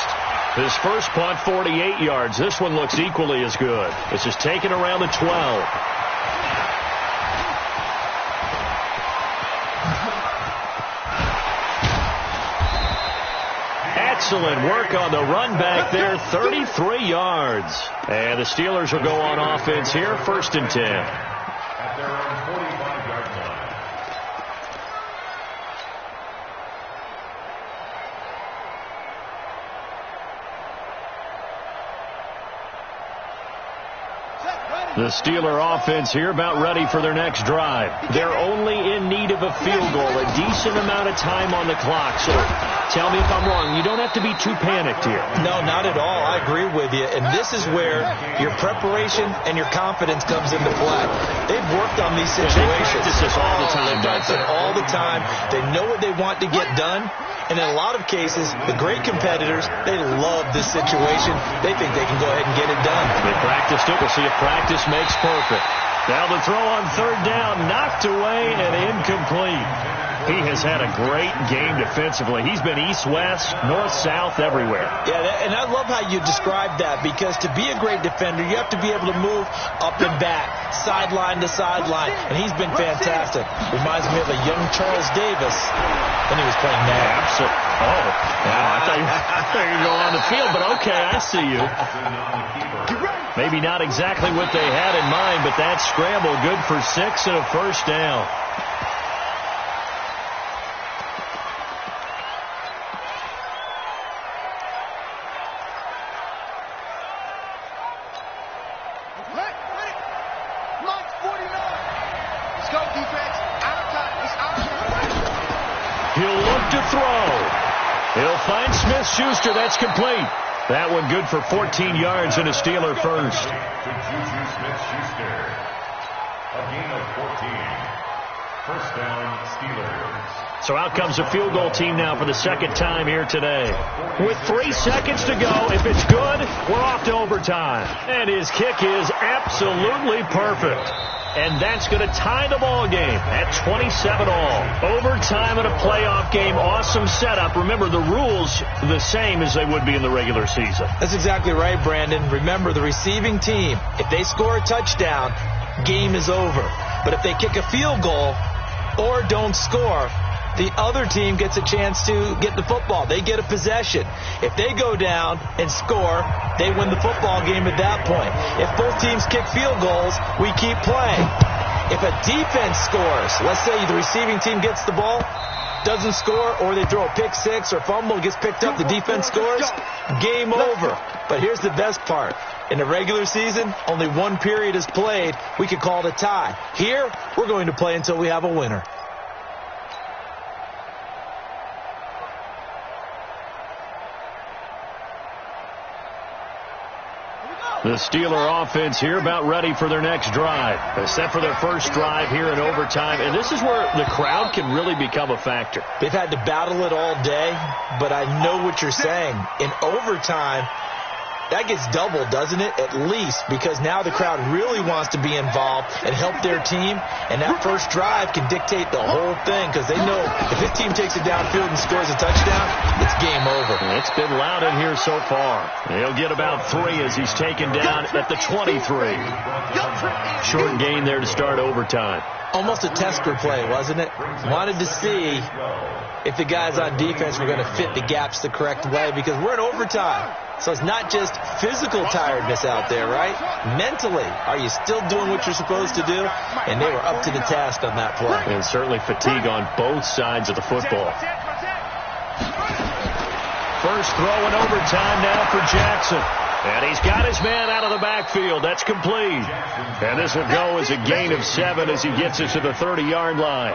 His first punt, 48 yards. This one looks equally as good. This is taken around the 12. Excellent work on the run back there, 33 yards. And the Steelers will go on offense here, 1st and 10. At their own 45-yard line. The Steeler offense here about ready for their next drive. They're only in need of a field goal, a decent amount of time on the clock. So tell me if I'm wrong. You don't have to be too panicked here. No, not at all. I agree with you. And this is where your preparation and your confidence comes into play. They've worked on these situations. They practice this all the time. They practice it all the time. They know what they want to get done. And in a lot of cases, the great competitors, they love this situation. They think they can go ahead and get it done. They practiced it. We'll see if practice makes perfect. Now the throw on 3rd down, knocked away and incomplete. He has had a great game defensively. He's been east-west, north-south, everywhere. Yeah, and I love how you described that, because to be a great defender, you have to be able to move up and back, sideline to sideline, and he's been fantastic. Reminds me of a young Charles Davis when he was playing Madden. Absolutely. Oh, I thought you were going on the field, but okay, I see you. Maybe not exactly what they had in mind, but that scramble good for 6 and a first down. He'll look to throw. He'll find Smith-Schuster. That's complete. That one good for 14 yards and a Steeler first. To Juju Smith-Schuster. A gain of 14. First down, Steelers. So out comes a field goal team now for the 2nd time here today. With 3 seconds to go, if it's good, we're off to overtime. And his kick is absolutely perfect. And that's going to tie the ball game at 27-all. Overtime in a playoff game. Awesome setup. Remember, the rules the same as they would be in the regular season. That's exactly right, Brandon. Remember, the receiving team, if they score a touchdown, game is over. But if they kick a field goal or don't score, the other team gets a chance to get the football. They get a possession. If they go down and score, they win the football game at that point. If both teams kick field goals, we keep playing. If a defense scores, let's say the receiving team gets the ball, doesn't score, or they throw a pick six or fumble, gets picked up, the defense scores, game over. But here's the best part. In the regular season, only one period is played. We could call it a tie. Here, we're going to play until we have a winner. The Steeler offense here about ready for their next drive. They're set for their first drive here in overtime, and this is where the crowd can really become a factor. They've had to battle it all day, but I know what you're saying. In overtime, that gets doubled, doesn't it? At least, because now the crowd really wants to be involved and help their team, and that first drive can dictate the whole thing because they know if this team takes it downfield and scores a touchdown, it's game over. It's been loud in here so far. He'll get about 3 as he's taken down at the 23. Short gain there to start overtime. Almost a test replay, wasn't it? Wanted to see if the guys on defense were going to fit the gaps the correct way because we're in overtime. So it's not just physical tiredness out there, right? Mentally, are you still doing what you're supposed to do? And they were up to the task on that play. And certainly fatigue on both sides of the football. First throw in overtime now for Jackson. And he's got his man out of the backfield. That's complete. And this will go as a gain of 7 as he gets it to the 30-yard line.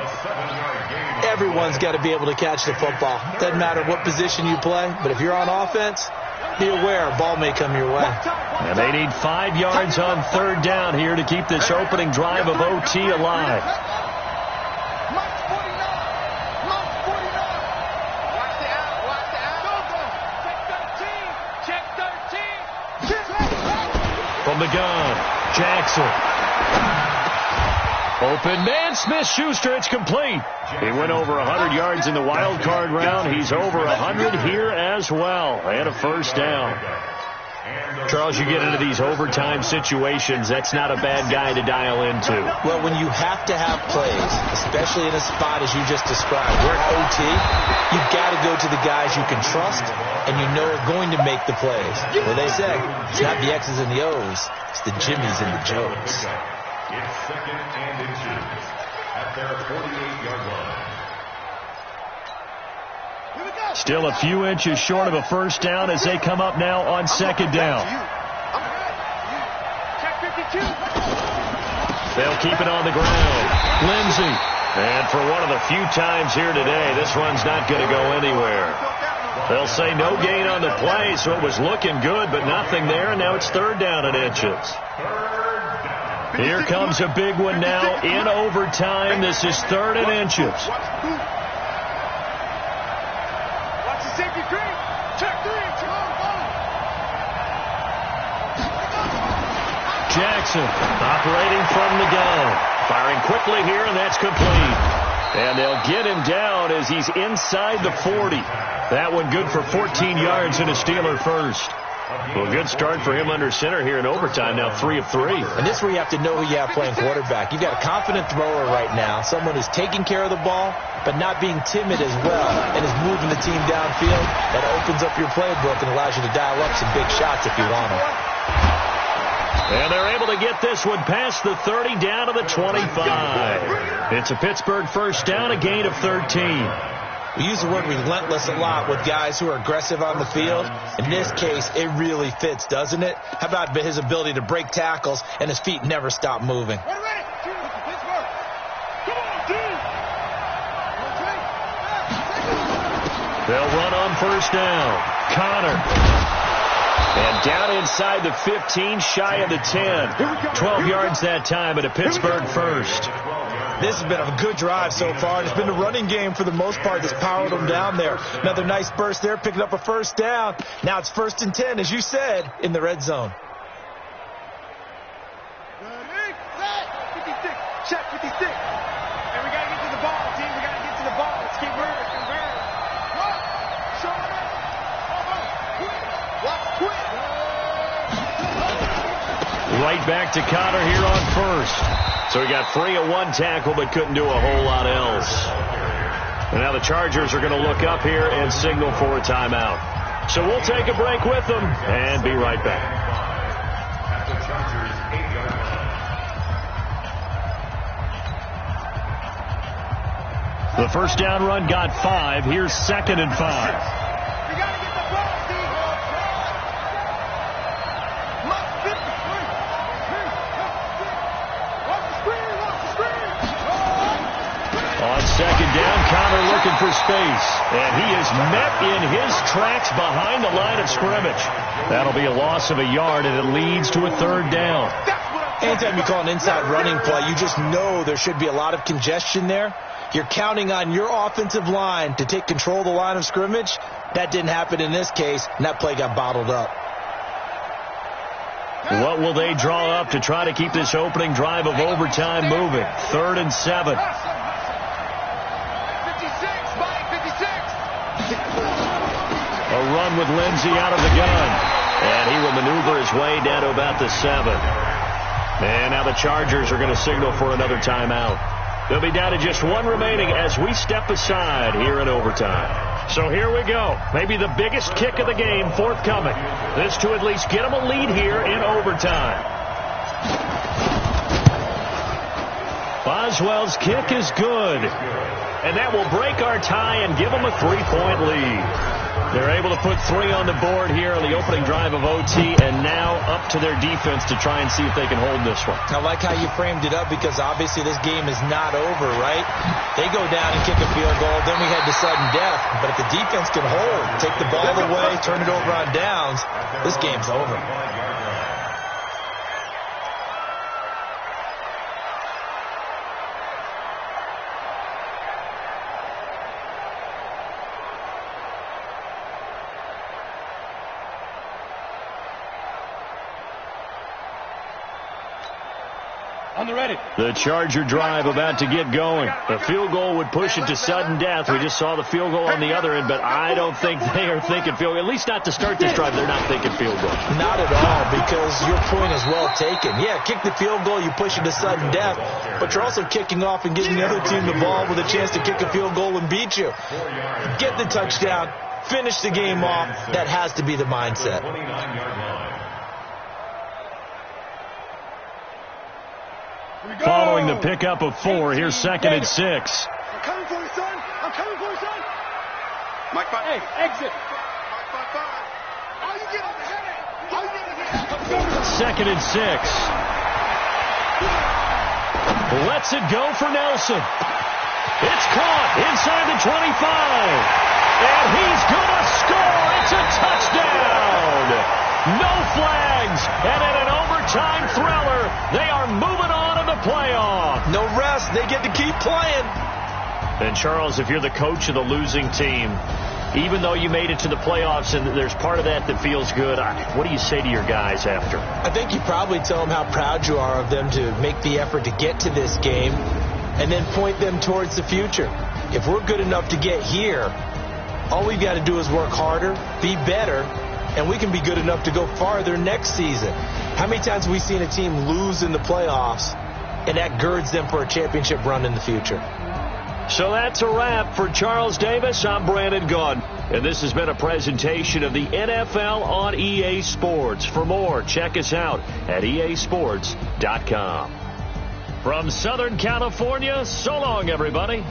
Everyone's got to be able to catch the football. Doesn't matter what position you play, but if you're on offense, be aware a ball may come your way. And they need 5 yards on third down here to keep this opening drive of OT alive. From the gun, Jackson. Open man, Smith-Schuster, it's complete. He went over 100 yards in the wild card round. He's over 100 here as well. And a first down. Charles, you get into these overtime situations, that's not a bad guy to dial into. Well, when you have to have plays, especially in a spot as you just described, we're at OT, you've got to go to the guys you can trust and you know are going to make the plays. Well, they say, it's not the X's and the O's, it's the Jimmies and the Joes. It's second and inches at their 48-yard line. Still a few inches short of a first down as they come up now on second down. They'll keep it on the ground. Lindsey. And for one of the few times here today, this run's not going to go anywhere. They'll say no gain on the play, so it was looking good, but nothing there, and now it's third down and inches. Here comes a big one now in overtime. This is third and inches. Jackson operating from the gun. Firing quickly here, and that's complete. And they'll get him down as he's inside the 40. That one good for 14 yards and a Steeler first. Well, good start for him under center here in overtime. Now 3 of 3. And this is where you have to know who you have playing quarterback. You've got a confident thrower right now, someone who's taking care of the ball, but not being timid as well, and is moving the team downfield. That opens up your playbook and allows you to dial up some big shots if you want them. And they're able to get this one past the 30 down to the 25. It's a Pittsburgh first down, a gain of 13. We use the word relentless a lot with guys who are aggressive on the field. In this case, it really fits, doesn't it? How about his ability to break tackles and his feet never stop moving? They'll run on first down. Connor. And down inside the 15, shy of the 10. 12 yards that time at a Pittsburgh first. This has been a good drive so far. It's been the running game for the most part that's powered them down there. Another nice burst there, picking up a first down. Now it's 1st and 10, as you said, in the red zone. Check 56. And we got to get to the ball, team. We got to get to the ball. Let's keep moving. Right back to Connor here on first. So he got free of one tackle but couldn't do a whole lot else. And now the Chargers are going to look up here and signal for a timeout. So we'll take a break with them and be right back. At the Chargers 8-yard line. The first down run got 5. Here's 2nd and 5. You got to get the ball, Steve. Must 53. Watch the screen. On 2nd down, Connor looking for space. And he is met in his tracks behind the line of scrimmage. That'll be a loss of a yard, and it leads to a 3rd down. Anytime you call an inside running play, you just know there should be a lot of congestion there. You're counting on your offensive line to take control of the line of scrimmage. That didn't happen in this case, and that play got bottled up. What will they draw up to try to keep this opening drive of overtime moving? 3rd and 7. 56. A run with Lindsey out of the gun. And he will maneuver his way down to about the 7. And now the Chargers are going to signal for another timeout. They'll be down to just 1 remaining as we step aside here in overtime. So here we go. Maybe the biggest kick of the game forthcoming. This to at least get them a lead here in overtime. Boswell's kick is good. And that will break our tie and give them a 3-point lead. They're able to put 3 on the board here on the opening drive of OT, and now up to their defense to try and see if they can hold this one. I like how you framed it up because obviously this game is not over, right? They go down and kick a field goal, then we head to sudden death. But if the defense can hold, take the ball away, turn it over on downs, this game's over. The Charger drive about to get going. A field goal would push it to sudden death. We just saw the field goal on the other end, but I don't think they are thinking field goal. At least not to start this drive. They're not thinking field goal. Not at all, because your point is well taken. Yeah, kick the field goal, you push it to sudden death, but you're also kicking off and giving the other team the ball with a chance to kick a field goal and beat you. Get the touchdown, finish the game off. That has to be the mindset. 29-yard line. Following the pickup of 4, here's 2nd and 6. I'm coming for you, son. I'm coming for you, son. Mike 5. Hey, exit. Mike 5-5. How you get on the head? How you get on the head? 2nd and 6. Lets it go for Nelson. It's caught inside the 25. And he's going to score. It's a touchdown. No flags. And in an overtime thriller, they are moving on in the playoff. No rest. They get to keep playing. And, Charles, if you're the coach of the losing team, even though you made it to the playoffs and there's part of that that feels good, what do you say to your guys after? I think you probably tell them how proud you are of them to make the effort to get to this game and then point them towards the future. If we're good enough to get here, all we've got to do is work harder, be better, and we can be good enough to go farther next season. How many times have we seen a team lose in the playoffs, and that girds them for a championship run in the future? So that's a wrap for Charles Davis. I'm Brandon Gunn, and this has been a presentation of the NFL on EA Sports. For more, check us out at easports.com. From Southern California, so long, everybody.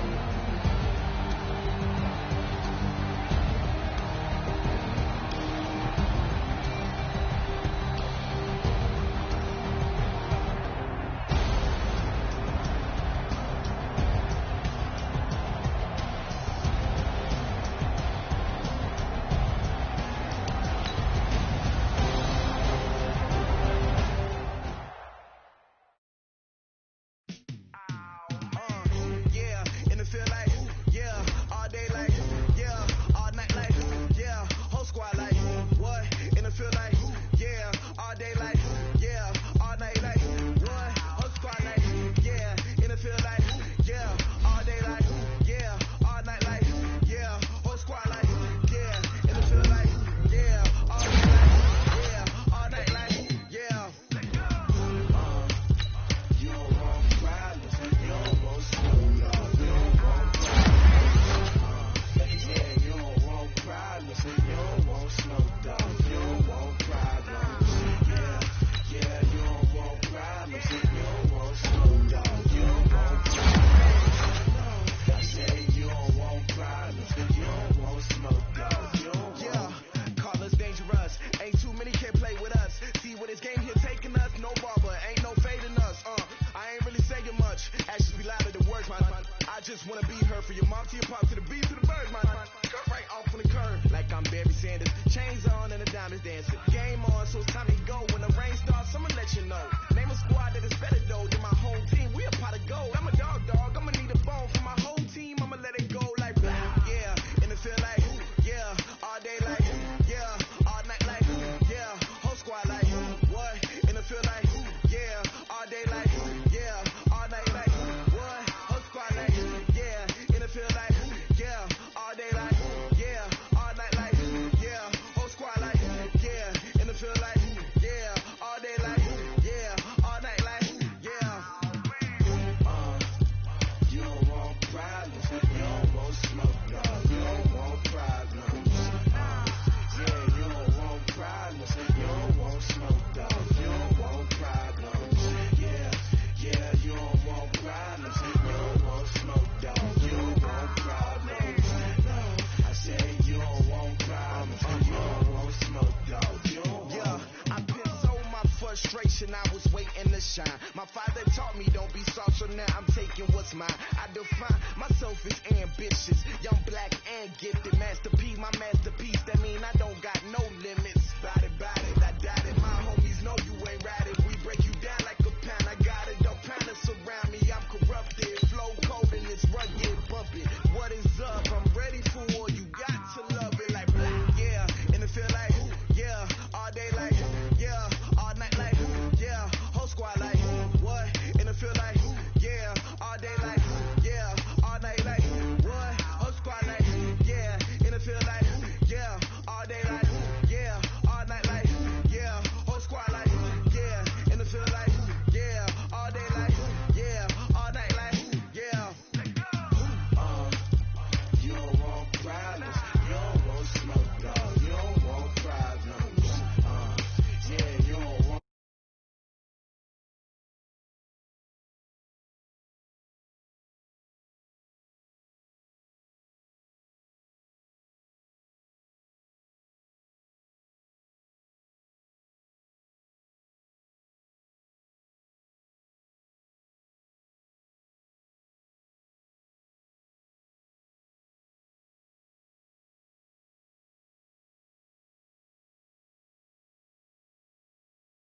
and I was waiting to shine. My father taught me don't be soft, so now I'm taking what's mine. I define myself as ambitious, young, black, and gifted. Master P, my masterpiece, that mean I don't got no limits. Body, body.